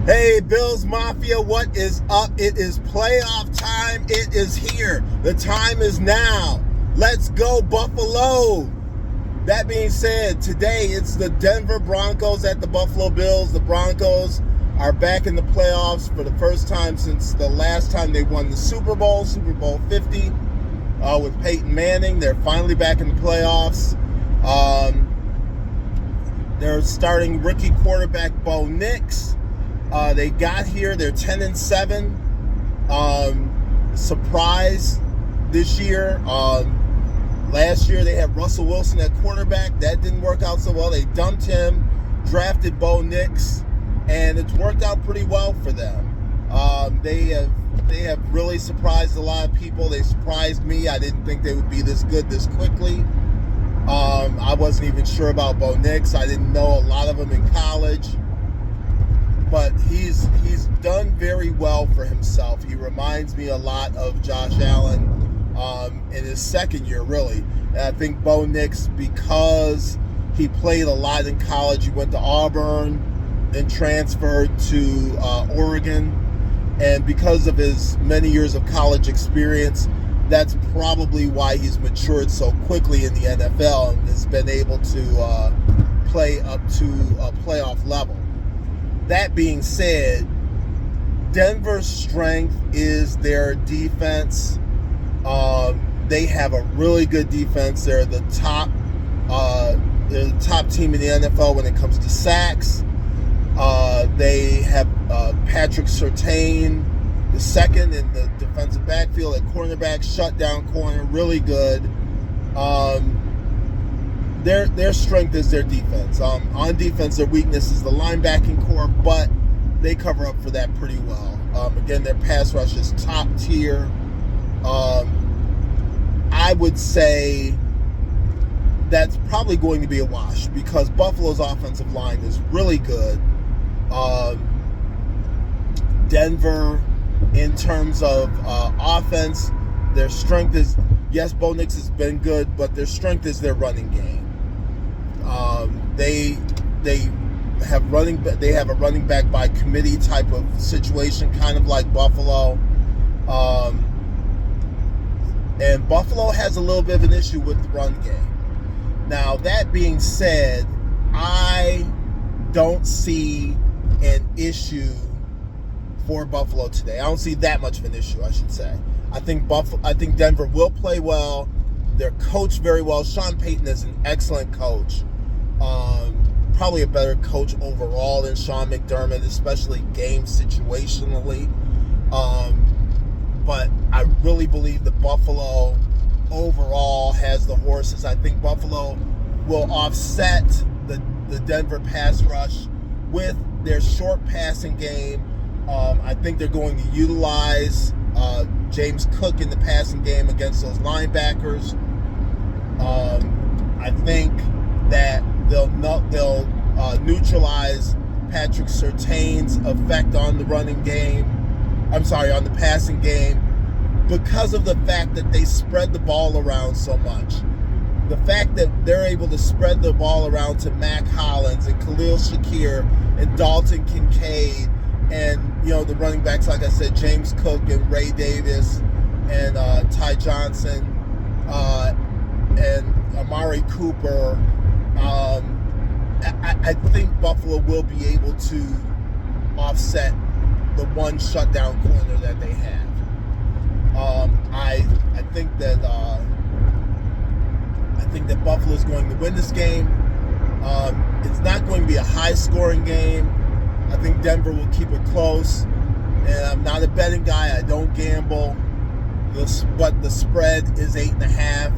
Hey, Billsmafia, what is up? It is playoff time. It is here. The time is now. Let's go, Buffalo. That being said, today it's the Denver Broncos at the Buffalo Bills. The Broncos are back in the playoffs for the first time since the last time they won the Super Bowl 50, with Peyton Manning. They're finally back in the playoffs. They're starting rookie quarterback Bo Nix. They got here. They're 10-7. Surprise this year. Last year they had Russell Wilson at quarterback. That didn't work out so well. They dumped him, drafted Bo Nix, and it's worked out pretty well for them. They have really surprised a lot of people. They surprised me. I didn't think they would be this good this quickly. I wasn't even sure about Bo Nix. I didn't know a lot of them in college. But he's done very well for himself. He reminds me a lot of Josh Allen in his second year, really. And I think Bo Nix, because he played a lot in college, he went to Auburn, then transferred to Oregon. And because of his many years of college experience, that's probably why he's matured so quickly in the NFL and has been able to play up to a playoff level. That being said, Denver's strength is their defense. They have a really good defense. They're the top team in the NFL when it comes to sacks. They have Patrick Surtain, the second in the defensive backfield at cornerback, shutdown corner, really good. Their strength is their defense. On defense, their weakness is the linebacking core, but they cover up for that pretty well. Again, their pass rush is top tier. I would say that's probably going to be a wash because Buffalo's offensive line is really good. Denver, in terms of offense, their strength is, yes, Bo Nix has been good, but their strength is their running game. They have a running back by committee type of situation, kind of like Buffalo. And Buffalo has a little bit of an issue with the run game. Now, that being said, I don't see an issue for Buffalo today. I don't see that much of an issue, I should say. I think Denver will play well. They're coached very well. Sean Payton is an excellent coach. Probably a better coach overall than Sean McDermott, especially game situationally. But I really believe that Buffalo overall has the horses. I think Buffalo will offset the Denver pass rush with their short passing game. I think they're going to utilize James Cook in the passing game against those linebackers. I think that they'll neutralize Patrick Surtain's effect on the running game. On the passing game, because of the fact that they spread the ball around so much. The fact that they're able to spread the ball around to Mac Hollins and Khalil Shakir and Dalton Kincaid and, the running backs, like I said, James Cook and Ray Davis and Ty Johnson and Amari Cooper. I think Buffalo will be able to offset the one shutdown corner that they have. I think that Buffalo is going to win this game. It's not going to be a high-scoring game. I think Denver will keep it close. And I'm not a betting guy. I don't gamble. But the spread is 8.5.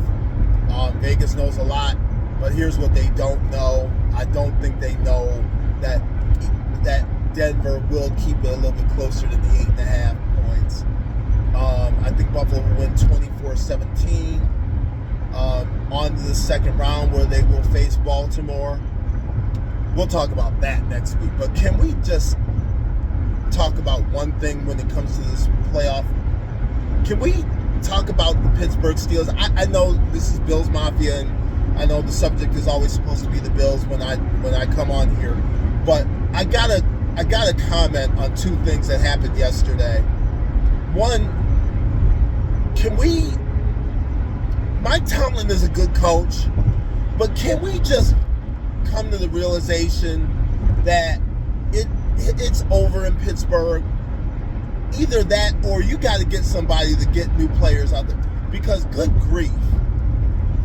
Vegas knows a lot. But here's what they don't know. I don't think they know that Denver will keep it a little bit closer to the 8.5 points. I think Buffalo will win 24-17 on to the second round where they will face Baltimore. We'll talk about that next week. But can we just talk about one thing when it comes to this playoff? Can we talk about the Pittsburgh Steelers? I know this is Billsmafia, and I know the subject is always supposed to be the Bills when I come on here. But I gotta I got to comment on two things that happened yesterday. One, Mike Tomlin is a good coach, but can we just come to the realization that it's over in Pittsburgh? Either that or you got to get somebody to get new players out there. Because good grief,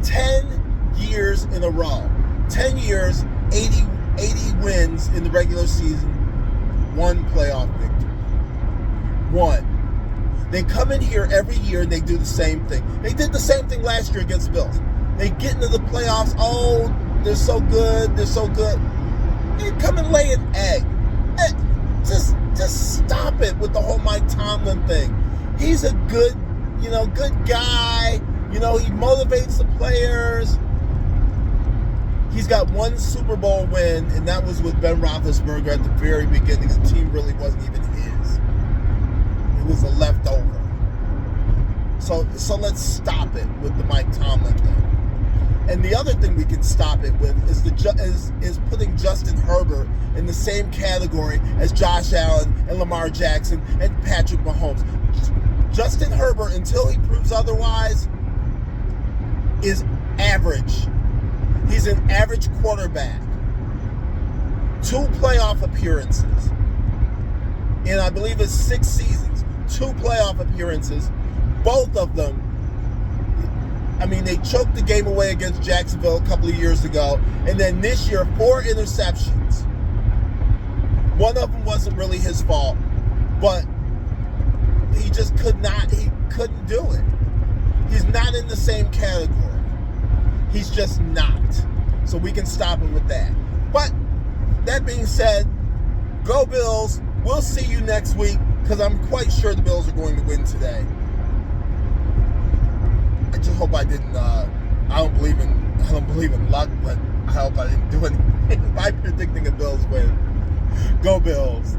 10 years in a row, 10 years, 80 wins in the regular season, one playoff victory. One. They come in here every year and they do the same thing. They did the same thing last year against the Bills. They get into the playoffs, oh, they're so good. They come and lay an egg. Just stop it with the whole Mike Tomlin thing. He's a good guy. He motivates the players. He's got one Super Bowl win, and that was with Ben Roethlisberger at the very beginning. The team really wasn't even his. It was a leftover. So let's stop it with the Mike Tomlin thing. And the other thing we can stop it with is putting Justin Herbert in the same category as Josh Allen and Lamar Jackson and Patrick Mahomes. Justin Herbert, until he proves otherwise, is average. He's an average quarterback. 2 playoff appearances in, I believe, it's 6 seasons. 2 playoff appearances. Both of them, they choked the game away against Jacksonville a couple of years ago. And then this year, 4 interceptions. One of them wasn't really his fault, but he just couldn't do it. He's not in the same category. He's just not. So we can stop him with that. But that being said, go Bills. We'll see you next week because I'm quite sure the Bills are going to win today. I just hope I didn't. I don't believe in luck, but I hope I didn't do anything by predicting a Bills win. Go Bills.